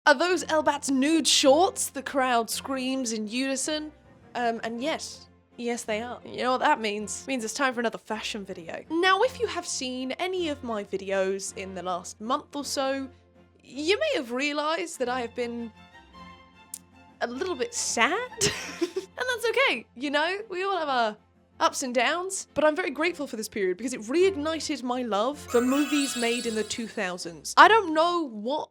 Are those Ellbat's nude shorts? The crowd screams in unison. And yes, they are. You know what that means? It means it's time for another fashion video. Now, if you have seen any of my videos in the last month or so, you may have realized that I have been a little bit sad. And that's okay, you know? We all have our ups and downs, but I'm very grateful for this period because it reignited my love for movies made in the 2000s. I don't know what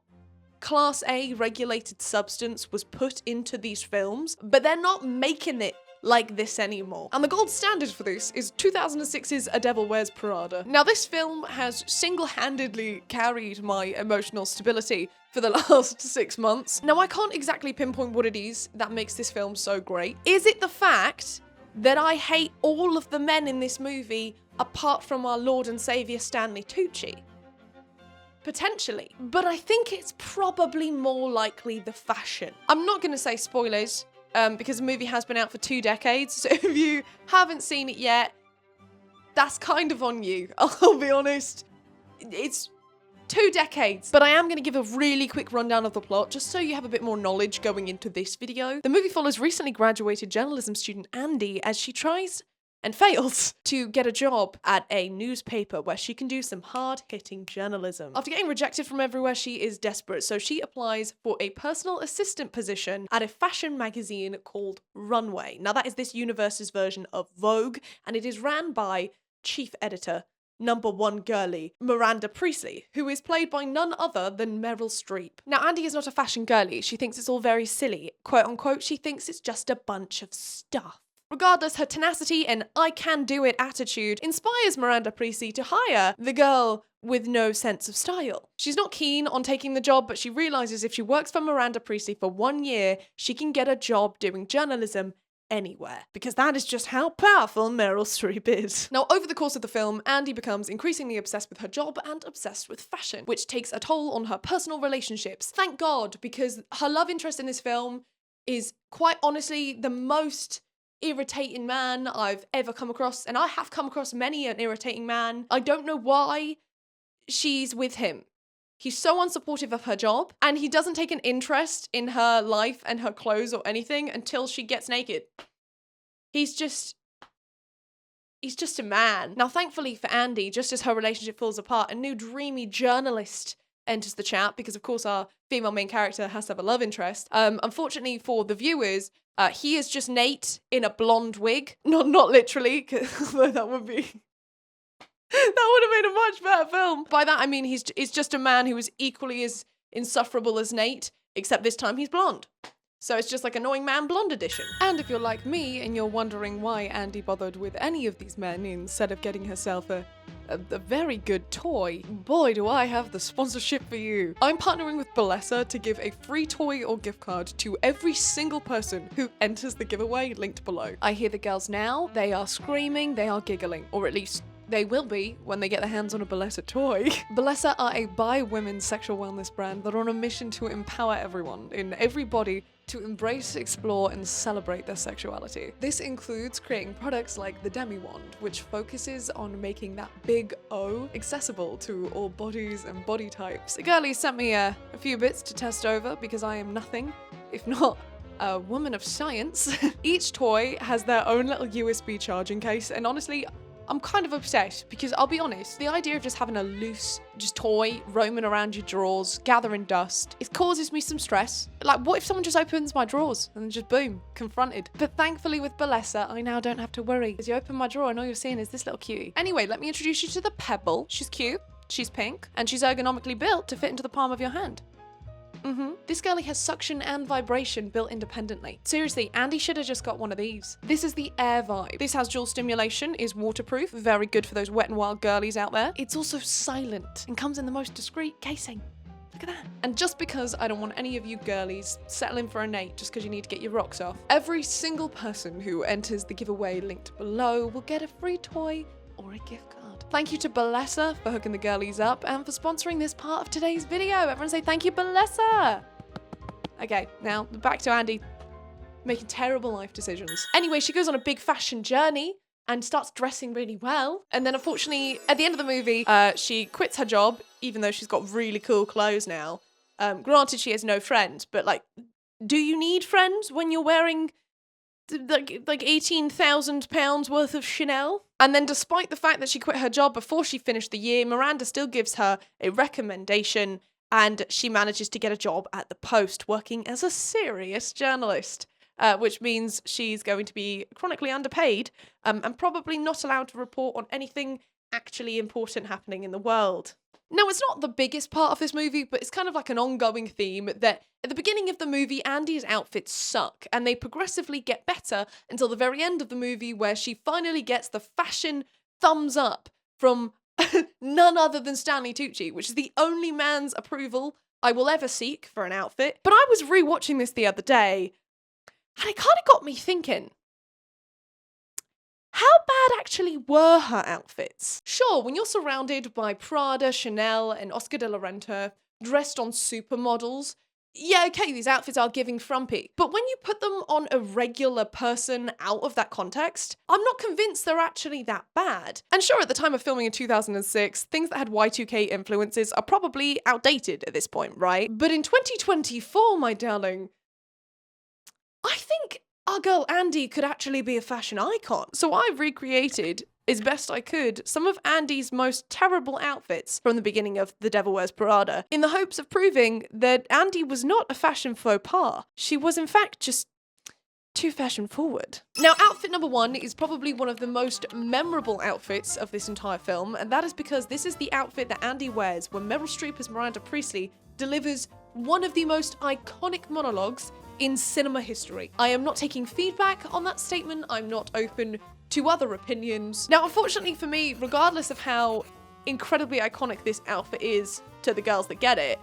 Class A regulated substance was put into these films, but they're not making it like this anymore. And the gold standard for this is 2006's A Devil Wears Prada. Now, this film has single-handedly carried my emotional stability for the last 6 months. Now, I can't exactly pinpoint what it is that makes this film so great. Is it the fact that I hate all of the men in this movie apart from our Lord and Saviour Stanley Tucci? Potentially. But I think it's probably more likely the fashion. I'm not going to say spoilers, because the movie has been out for 2 decades, so if you haven't seen it yet, that's kind of on you, I'll be honest. It's 2 decades. But I am going to give a really quick rundown of the plot, just so you have a bit more knowledge going into this video. The movie follows recently graduated journalism student Andy as she tries and fails to get a job at a newspaper where she can do some hard-hitting journalism. After getting rejected from everywhere, she is desperate, so she applies for a personal assistant position at a fashion magazine called Runway. Now, that is this universe's version of Vogue, and it is ran by chief editor, #1 girly, Miranda Priestley, who is played by none other than Meryl Streep. Now, Andy is not a fashion girly. She thinks it's all very silly. Quote unquote, she thinks it's just a bunch of stuff. Regardless, her tenacity and I-can-do-it attitude inspires Miranda Priestley to hire the girl with no sense of style. She's not keen on taking the job, but she realizes if she works for Miranda Priestley for 1 year, she can get a job doing journalism anywhere, because that is just how powerful Meryl Streep is. Now, over the course of the film, Andy becomes increasingly obsessed with her job and obsessed with fashion, which takes a toll on her personal relationships. Thank God, because her love interest in this film is quite honestly the most irritating man I've ever come across, and I have come across many an irritating man. I don't know why she's with him. He's so unsupportive of her job, and he doesn't take an interest in her life and her clothes or anything until she gets naked. He's just a man. Now, thankfully for Andy, just as her relationship falls apart, a new dreamy journalist enters the chat, because of course our female main character has to have a love interest. Unfortunately for the viewers, he is just Nate in a blonde wig. Not literally, although that would have made a much better film. By that I mean he's just a man who is equally as insufferable as Nate, except this time he's blonde. So it's just like Annoying Man Blonde edition. And if you're like me and you're wondering why Andy bothered with any of these men instead of getting herself a very good toy, boy do I have the sponsorship for you. I'm partnering with Bellessa to give a free toy or gift card to every single person who enters the giveaway linked below. I hear the girls now, they are screaming, they are giggling, or at least they will be when they get their hands on a Bellessa toy. Bellessa are a bi-women's sexual wellness brand that are on a mission to empower everyone in every body to embrace, explore, and celebrate their sexuality. This includes creating products like the Demi Wand, which focuses on making that big O accessible to all bodies and body types. The girlies sent me a few bits to test over because I am nothing if not a woman of science. Each toy has their own little USB charging case, and honestly, I'm kind of obsessed because I'll be honest, the idea of just having a loose toy roaming around your drawers, gathering dust, it causes me some stress. Like, what if someone just opens my drawers and just boom, confronted? But thankfully with Bellessa, I now don't have to worry. As you open my drawer and all you're seeing is this little cutie. Anyway, let me introduce you to the Pebble. She's cute, she's pink, and she's ergonomically built to fit into the palm of your hand. This girlie has suction and vibration built independently. Seriously, Andy should have just got one of these. This is the Air Vibe. This has dual stimulation, is waterproof, very good for those wet and wild girlies out there. It's also silent and comes in the most discreet casing. Look at that. And just because I don't want any of you girlies settling for a Nate just because you need to get your rocks off, every single person who enters the giveaway linked below will get a free toy or a gift card. Thank you to Bellessa for hooking the girlies up and for sponsoring this part of today's video. Everyone say thank you, Bellessa. Okay, now back to Andy making terrible life decisions. Anyway, she goes on a big fashion journey and starts dressing really well. And then unfortunately, at the end of the movie, she quits her job, even though she's got really cool clothes now. Granted, she has no friends, but like, do you need friends when you're wearing like £18,000 worth of Chanel? And then despite the fact that she quit her job before she finished the year, Miranda still gives her a recommendation and she manages to get a job at the Post working as a serious journalist, which means she's going to be chronically underpaid and probably not allowed to report on anything actually important happening in the world. Now, it's not the biggest part of this movie, but it's kind of like an ongoing theme that at the beginning of the movie, Andy's outfits suck, and they progressively get better until the very end of the movie where she finally gets the fashion thumbs up from none other than Stanley Tucci, which is the only man's approval I will ever seek for an outfit. But I was rewatching this the other day, and it kind of got me thinking, how bad actually were her outfits? Sure, when you're surrounded by Prada, Chanel, and Oscar de la Renta, dressed on supermodels, yeah, okay, these outfits are giving frumpy. But when you put them on a regular person out of that context, I'm not convinced they're actually that bad. And sure, at the time of filming in 2006, things that had Y2K influences are probably outdated at this point, right? But in 2024, my darling, I think our girl Andy could actually be a fashion icon. So I've recreated, as best I could, some of Andy's most terrible outfits from the beginning of The Devil Wears Prada, in the hopes of proving that Andy was not a fashion faux pas. She was in fact just too fashion forward. Now, outfit number 1 is probably one of the most memorable outfits of this entire film, and that is because this is the outfit that Andy wears when Meryl Streep as Miranda Priestley delivers one of the most iconic monologues in cinema history. I am not taking feedback on that statement. I'm not open to other opinions. Now, unfortunately for me, regardless of how incredibly iconic this outfit is to the girls that get it,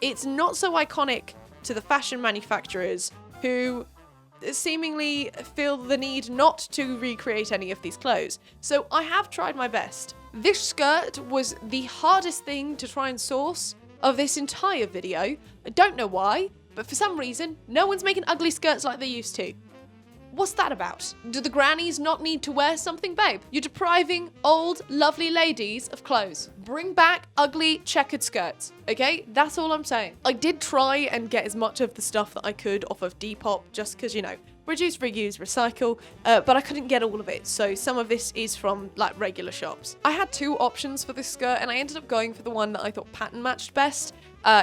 it's not so iconic to the fashion manufacturers who seemingly feel the need not to recreate any of these clothes. So I have tried my best. This skirt was the hardest thing to try and source of this entire video. I don't know why, but for some reason, no one's making ugly skirts like they used to. What's that about? Do the grannies not need to wear something, babe? You're depriving old, lovely ladies of clothes. Bring back ugly checkered skirts, okay? That's all I'm saying. I did try and get as much of the stuff that I could off of Depop, just because, you know, reduce, reuse, recycle, but I couldn't get all of it, so some of this is from, like, regular shops. I had 2 options for this skirt, and I ended up going for the one that I thought pattern matched best,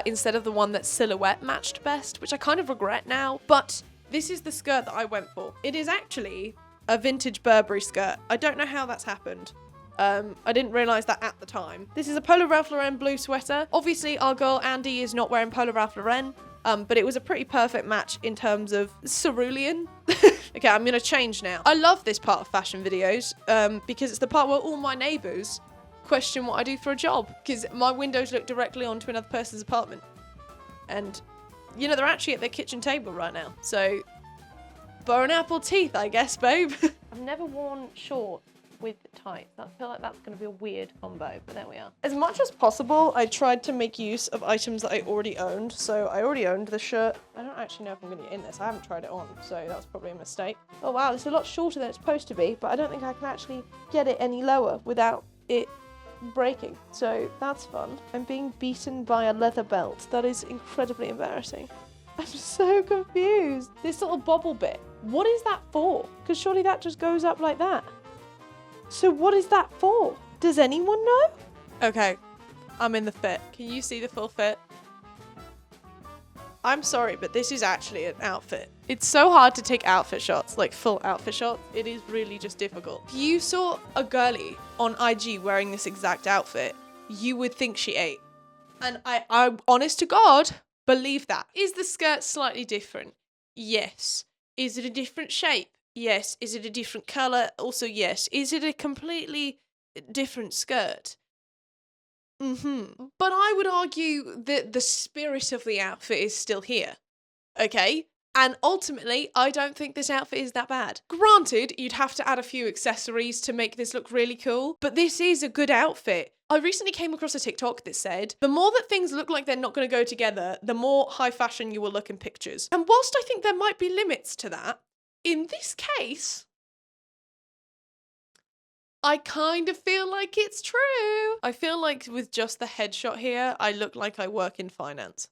instead of the one that silhouette matched best, which I kind of regret now, but this is the skirt that I went for. It is actually a vintage Burberry skirt. I don't know how that's happened. I didn't realise that at the time. This is a Polo Ralph Lauren blue sweater. Obviously, our girl Andy is not wearing Polo Ralph Lauren, but it was a pretty perfect match in terms of cerulean. Okay, I'm gonna change now. I love this part of fashion videos, because it's the part where all my neighbours question what I do for a job, because my windows look directly onto another person's apartment. And, you know, they're actually at their kitchen table right now. So, bar and apple teeth, I guess, babe. I've never worn shorts with tights. I feel like that's going to be a weird combo, but there we are. As much as possible, I tried to make use of items that I already owned. So I already owned the shirt. I don't actually know if I'm going to get in this. I haven't tried it on, so that was probably a mistake. Oh wow, it's a lot shorter than it's supposed to be, but I don't think I can actually get it any lower without it breaking. So that's fun. I'm being beaten by a leather belt. That is incredibly embarrassing. I'm so confused. This little bobble bit, what is that for? Because surely that just goes up like that. So what is that for? Does anyone know? Okay, I'm in the fit. Can you see the full fit? I'm sorry, but this is actually an outfit. It's so hard to take outfit shots, like full outfit shots. It is really just difficult. If you saw a girlie on IG wearing this exact outfit, you would think she ate. And I'm honest to God, believe that. Is the skirt slightly different? Yes. Is it a different shape? Yes. Is it a different colour? Also, yes. Is it a completely different skirt? But I would argue that the spirit of the outfit is still here. Okay? And ultimately, I don't think this outfit is that bad. Granted, you'd have to add a few accessories to make this look really cool, but this is a good outfit. I recently came across a TikTok that said, the more that things look like they're not going to go together, the more high fashion you will look in pictures. And whilst I think there might be limits to that, in this case, I kind of feel like it's true. I feel like with just the headshot here, I look like I work in finance.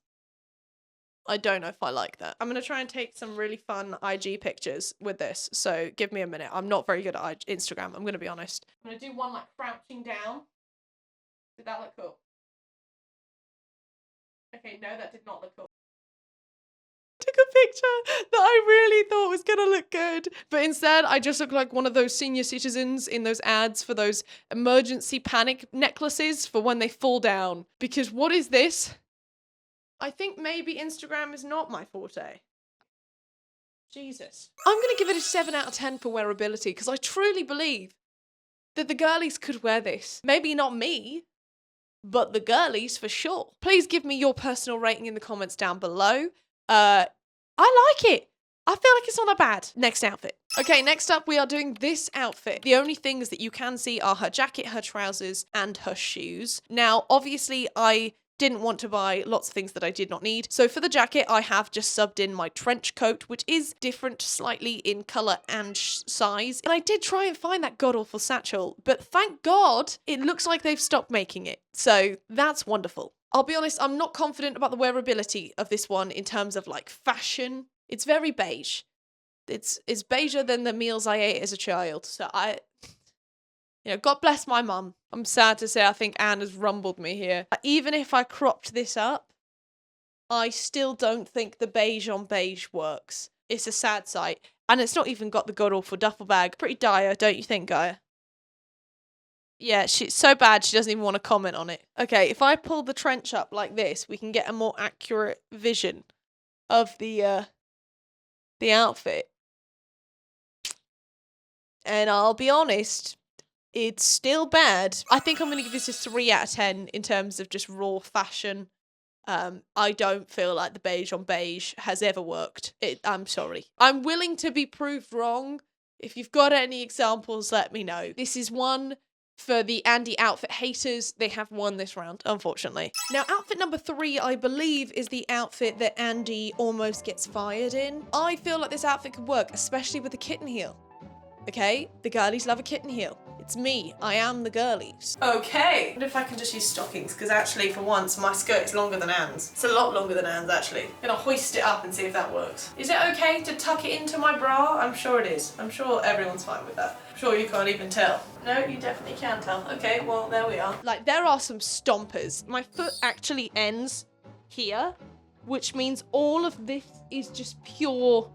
I don't know if I like that. I'm going to try and take some really fun IG pictures with this. So give me a minute. I'm not very good at Instagram. I'm going to be honest. I'm going to do one like crouching down. Did that look cool? Okay, no, that did not look cool. Took a picture that I really thought was gonna look good, but instead I just look like one of those senior citizens in those ads for those emergency panic necklaces for when they fall down. Because what is this? I think maybe Instagram is not my forte. Jesus. I'm gonna give it a 7 out of 10 for wearability because I truly believe that the girlies could wear this. Maybe not me, but the girlies for sure. Please give me your personal rating in the comments down below. I like it. I feel like it's not that bad. Next outfit. Okay, next up we are doing this outfit. The only things that you can see are her jacket, her trousers, and her shoes. Now, obviously, I didn't want to buy lots of things that I did not need. So for the jacket, I have just subbed in my trench coat, which is different slightly in colour and size. And I did try and find that god-awful satchel, but thank God it looks like they've stopped making it. So that's wonderful. I'll be honest, I'm not confident about the wearability of this one in terms of like fashion. It's very beige. It's beiger than the meals I ate as a child. So God bless my mum. I'm sad to say I think Anne has rumbled me here. Even if I cropped this up, I still don't think the beige on beige works. It's a sad sight. And it's not even got the god-awful duffel bag. Pretty dire, don't you think, Gaia? Yeah, she's so bad she doesn't even want to comment on it. Okay, if I pull the trench up like this, we can get a more accurate vision of the outfit. And I'll be honest, it's still bad. I think I'm going to give this a 3 out of 10 in terms of just raw fashion. I don't feel like the beige on beige has ever worked. I'm sorry. I'm willing to be proved wrong. If you've got any examples, let me know. This is one for the Andy outfit haters. They have won this round, unfortunately. Now, outfit number 3, I believe, is the outfit that Andy almost gets fired in. I feel like this outfit could work, especially with the kitten heel. Okay? The girlies love a kitten heel. It's me. I am the girlies. Okay. What if I can just use stockings? Because actually, for once, my skirt is longer than Anne's. It's a lot longer than Anne's, actually. I'm gonna hoist it up and see if that works. Is it okay to tuck it into my bra? I'm sure it is. I'm sure everyone's fine with that. I'm sure you can't even tell. No, you definitely can tell. Okay, well, there we are. Like, there are some stompers. My foot actually ends here, which means all of this is just pure...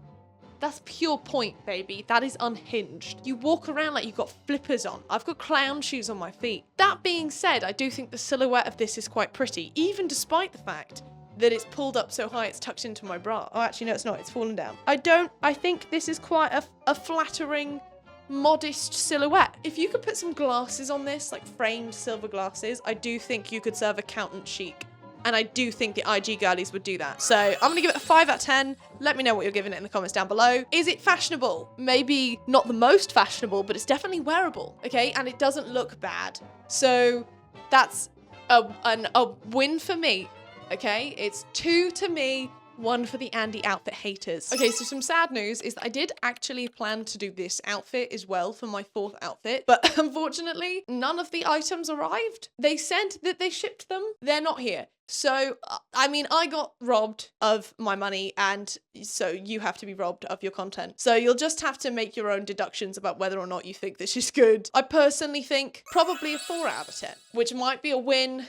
That's pure point, baby. That is unhinged. You walk around like you've got flippers on. I've got clown shoes on my feet. That being said, I do think the silhouette of this is quite pretty, even despite the fact that it's pulled up so high it's tucked into my bra. Oh, actually, no, it's not. It's fallen down. I think this is quite a flattering, modest silhouette. If you could put some glasses on this, like framed silver glasses, I do think you could serve accountant chic. And I do think the IG girlies would do that. So I'm going to give it a 5 out of 10. Let me know what you're giving it in the comments down below. Is it fashionable? Maybe not the most fashionable, but it's definitely wearable, okay? And it doesn't look bad. So that's a win for me, okay? It's 2 to me, 1 for the Andy outfit haters. Okay, so some sad news is that I did actually plan to do this outfit as well for my 4th outfit, but unfortunately, none of the items arrived. They said that they shipped them. They're not here. So, I mean, I got robbed of my money, and so you have to be robbed of your content. So you'll just have to make your own deductions about whether or not you think this is good. I personally think probably a 4 out of 10, which might be a win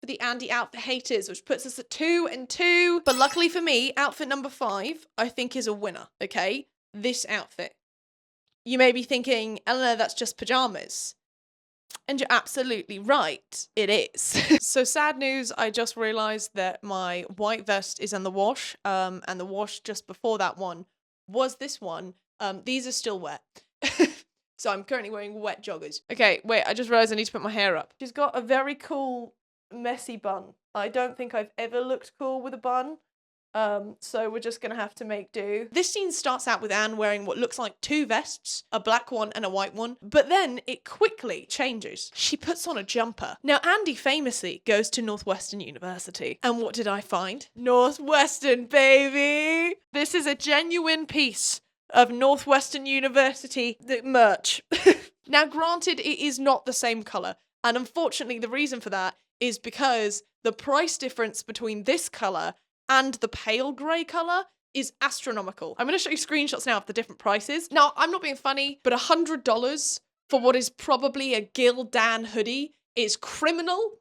for the Andy outfit haters, which puts us at 2 and 2. But luckily for me, outfit number 5, I think is a winner, okay? This outfit. You may be thinking, Eleanor, that's just pajamas. And you're absolutely right, it is. So sad news, I just realised that my white vest is in the wash, and the wash just before that one was this one. These are still wet. So I'm currently wearing wet joggers. Okay, wait, I just realised I need to put my hair up. She's got a very cool, messy bun. I don't think I've ever looked cool with a bun. So we're just gonna have to make do. This scene starts out with Anne wearing what looks like 2 vests, a black one and a white one, but then it quickly changes. She puts on a jumper. Now, Andy famously goes to Northwestern University. And what did I find? Northwestern, baby! This is a genuine piece of Northwestern University merch. Now, granted, it is not the same colour, and unfortunately, the reason for that is because the price difference between this colour and the pale grey colour is astronomical. I'm going to show you screenshots now of the different prices. Now, I'm not being funny, but $100 for what is probably a Gildan hoodie is criminal.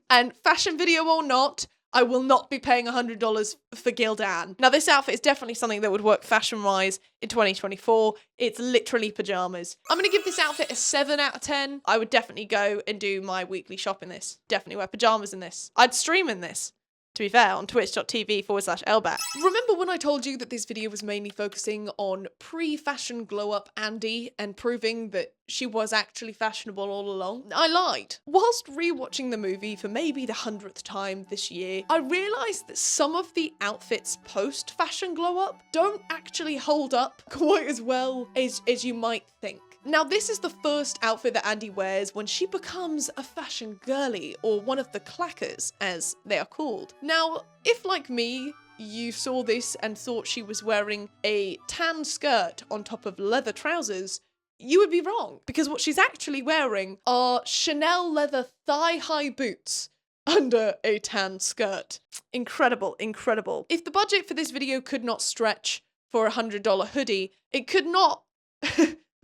And fashion video or not, I will not be paying $100 for Gildan. Now, this outfit is definitely something that would work fashion-wise in 2024. It's literally pajamas. I'm gonna give this outfit a 7 out of 10. I would definitely go and do my weekly shop in this. Definitely wear pajamas in this. I'd stream in this, to be fair, on twitch.tv/Ellbat. Remember when I told you that this video was mainly focusing on pre-fashion glow-up Andy and proving that she was actually fashionable all along? I lied. Whilst rewatching the movie for maybe the 100th time this year, I realised that some of the outfits post-fashion glow-up don't actually hold up quite as well as you might think. Now, this is the first outfit that Andy wears when she becomes a fashion girly, or one of the clackers, as they are called. Now, if like me, you saw this and thought she was wearing a tan skirt on top of leather trousers, you would be wrong, because what she's actually wearing are Chanel leather thigh-high boots under a tan skirt. Incredible, incredible. If the budget for this video could not stretch for a $100 hoodie, it could not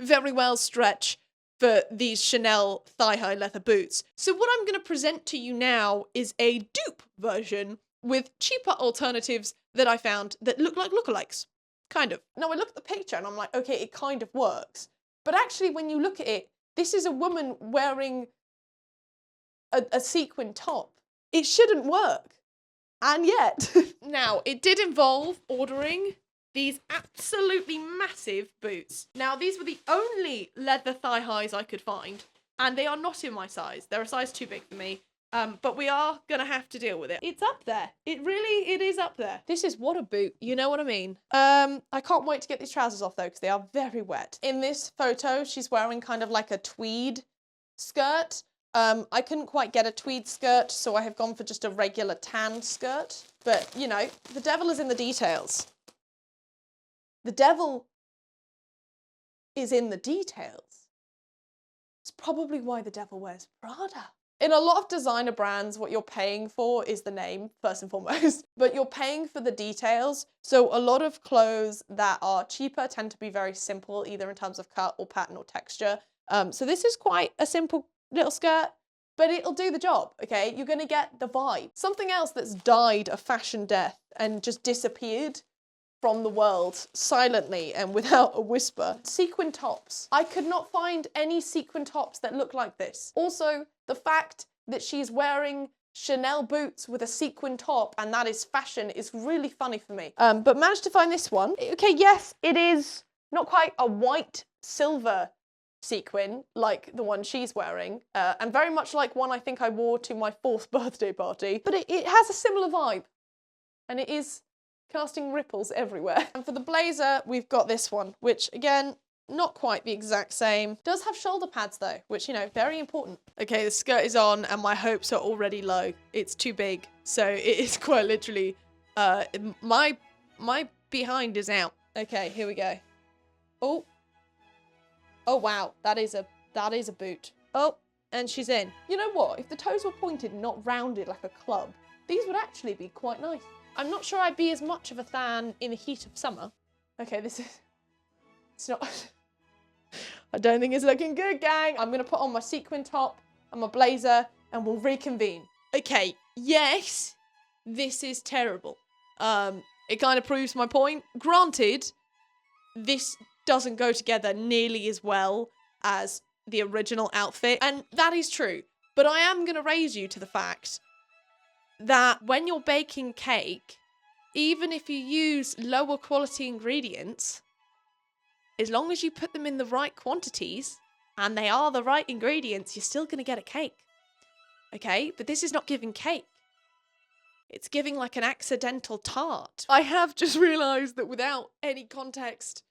very well stretch for these Chanel thigh-high leather boots. So what I'm going to present to you now is a dupe version with cheaper alternatives that I found that look like lookalikes. Kind of. Now I look at the picture and I'm like, okay, it kind of works. But actually when you look at it, this is a woman wearing a sequin top. It shouldn't work. And yet. Now, it did involve ordering these absolutely massive boots. Now, these were the only leather thigh highs I could find, and they are not in my size. They're a size too big for me, but we are gonna have to deal with it. It's up there. It is up there. This is what a boot, you know what I mean? I can't wait to get these trousers off though, because they are very wet. In this photo, she's wearing kind of like a tweed skirt. I couldn't quite get a tweed skirt, so I have gone for just a regular tan skirt. But, you know, the devil is in the details. The devil is in the details. It's probably why the devil wears Prada. In a lot of designer brands, what you're paying for is the name, first and foremost, but you're paying for the details. So a lot of clothes that are cheaper tend to be very simple, either in terms of cut or pattern or texture. So this is quite a simple little skirt, but it'll do the job, okay? You're gonna get the vibe. Something else that's died a fashion death and just disappeared from the world silently and without a whisper. Sequin tops. I could not find any sequin tops that look like this. Also, the fact that she's wearing Chanel boots with a sequin top and that is fashion is really funny for me. But managed to find this one. Okay, yes, it is not quite a white silver sequin like the one she's wearing, and very much like one I think I wore to my 4th birthday party, but it has a similar vibe, and it is casting ripples everywhere. And for the blazer, we've got this one, which again, not quite the exact same. Does have shoulder pads though, which, you know, very important. Okay, the skirt is on and my hopes are already low. It's too big, so it is quite literally, my behind is out. Okay, here we go. Oh wow, that is a boot. Oh, and she's in. You know what? If the toes were pointed and not rounded like a club, these would actually be quite nice. I'm not sure I'd be as much of a fan in the heat of summer. Okay, it's not, I don't think it's looking good, gang. I'm gonna put on my sequin top and my blazer and we'll reconvene. Okay, yes, this is terrible. It kind of proves my point. Granted, this doesn't go together nearly as well as the original outfit, and that is true. But I am gonna raise you to the fact that when you're baking cake, even if you use lower quality ingredients, as long as you put them in the right quantities and they are the right ingredients, you're still going to get a cake. Okay? But this is not giving cake. It's giving like an accidental tart. I have just realised that without any context,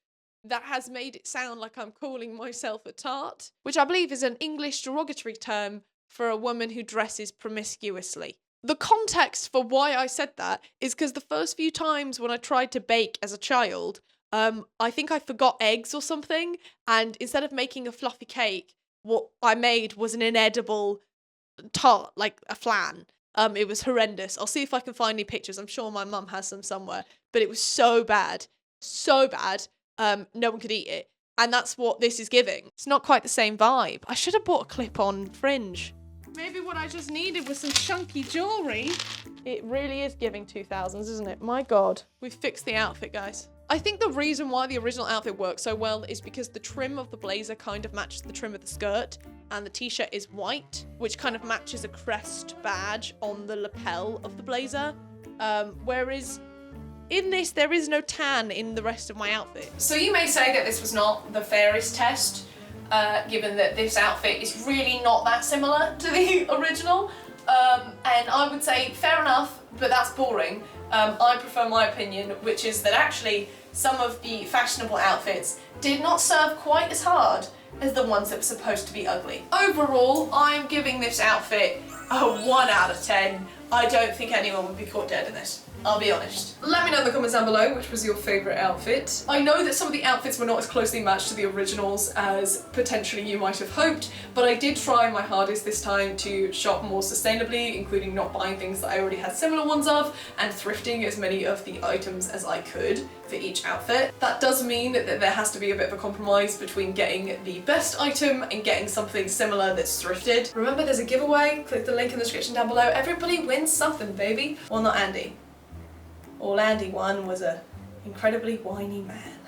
that has made it sound like I'm calling myself a tart, which I believe is an English derogatory term for a woman who dresses promiscuously. The context for why I said that is because the first few times when I tried to bake as a child, I think I forgot eggs or something, and instead of making a fluffy cake, what I made was an inedible tart, like a flan. It was horrendous. I'll see if I can find any pictures. I'm sure my mum has some somewhere. But it was so bad. So bad. No one could eat it. And that's what this is giving. It's not quite the same vibe. I should have bought a clip-on fringe. Maybe what I just needed was some chunky jewelry. It really is giving 2000s, isn't it? My God. We've fixed the outfit, guys. I think the reason why the original outfit works so well is because the trim of the blazer kind of matches the trim of the skirt, and the t-shirt is white, which kind of matches a crest badge on the lapel of the blazer. Whereas in this, there is no tan in the rest of my outfit. So you may say that this was not the fairest test, given that this outfit is really not that similar to the original. And I would say fair enough, but that's boring. I prefer my opinion, which is that actually some of the fashionable outfits did not serve quite as hard as the ones that were supposed to be ugly. Overall, I'm giving this outfit a 1 out of 10. I don't think anyone would be caught dead in this. I'll be honest. Let me know in the comments down below which was your favourite outfit. I know that some of the outfits were not as closely matched to the originals as potentially you might have hoped, but I did try my hardest this time to shop more sustainably, including not buying things that I already had similar ones of, and thrifting as many of the items as I could for each outfit. That does mean that there has to be a bit of a compromise between getting the best item and getting something similar that's thrifted. Remember, there's a giveaway. Click the link in the description down below. Everybody wins something, baby. Well, not Andy. All Andy won was a incredibly whiny man.